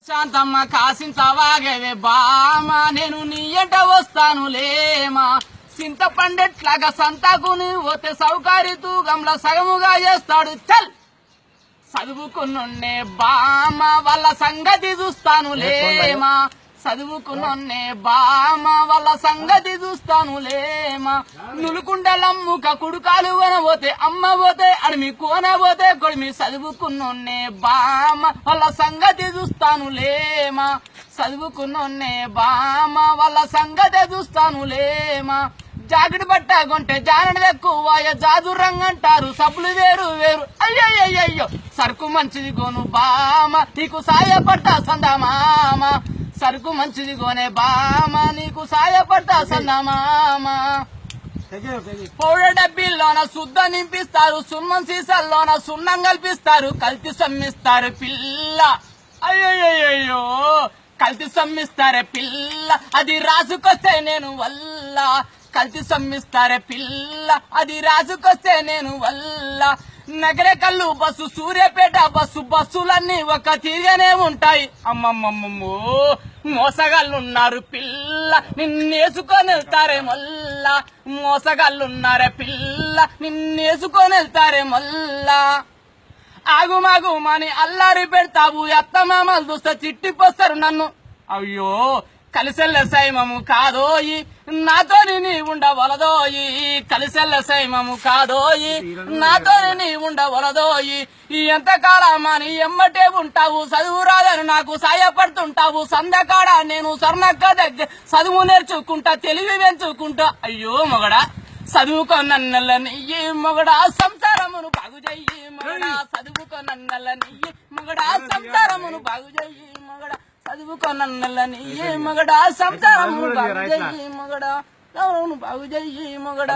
శాంతమ్మ కాసింత వాగేవే బామా నేను నీ ఎంట వస్తానులేమా చింతపండెట్లాగా సంతాకుని పోతే సౌకారి తూగంలో సగముగా చేస్తాడు చల్ చదువుకున్నే బామ వాళ్ళ సంగతి చూస్తానులేమా చదువుకున్నే బామ వాళ్ళ సంగతి చూస్తానులేమా నులుకుండలమ్ముక కుడుకాలు కొనబోతే అమ్మ పోతే అడిమి కోనబోతే కొడిమి చదువుకున్నే బామ వాళ్ళ సంగతి చూస్తానులేమా చదువుకున్నే బామ వాళ్ళ సంగతి చూస్తానులేమా జాకెట్ బట్ట కొంటే జానడు ఎక్కువ జాజు రంగంటారు సబ్బులు వేరు వేరు అయ్యయ్యో సరుకు మంచిది కోను బామ నీకు సాయపడ్డా సందమామ సరుకు మంచిది కోనే బామ నీకు సాయపడ్డా సందమామ పౌడర్ డబ్బీల్లోన శుద్ధ నింపిస్తారు సున్నం సీసాల్లోన సున్నం కల్పిస్తారు కల్తీ సమ్మిస్తారు పిల్ల అయ్యయ్యో కల్తీ సమ్మిస్తారే పిల్ల అది రాసుకొస్తే నేను వల్ల కల్తీ సమ్మిస్తారే పిల్ల అది రాసుకొస్తే నేను వల్ల నగరేకల్లు బస్సు సూర్యాపేట బస్సులన్నీ ఒక తీరుగానే ఉంటాయి అమ్మమ్మమ్మో మోసగాళ్ళున్నారు పిల్ల నిన్నేసుకొని వెళ్తారే మల్లా మోసగాళ్ళున్నారే పిల్ల నిన్నేసుకొని వెళ్తారే మల్లా ఆగుమాగుమని అల్లాడి పెడతావు అత్తమామలు చూస్తే చిట్టిపోస్తారు నన్ను అయ్యో కలిసెల్ల సైమము కాదోయి నాతోని నీ ఉండవలదోయి కలిసెల్ల సైమము కాదోయి నాతోని నీ ఉండవలదోయి ఎంతకాలమని ఎమ్మటే ఉంటావు చదువు రాదని నాకు సాయపడుతుంటావు సందకాడ నేను స్వర్ణక్క దగ్గర చదువు నేర్చుకుంటా తెలివి పెంచుకుంటా అయ్యో మొగడా చదువుకొనన్నెల్ల నెయ్యి మొగడా సంసారమును బాగు చెయ్యి మొగడా చదువుకొనన్నెల్ల నెయ్యి మొగడా సంసారమును బాగు చెయ్యి మొగడా చదువుకొనన్నెల్ల నెయ్యి మొగడా సంసారమును బాగు చెయ్యి మొగడా బాగు చెయ్యి మొగడా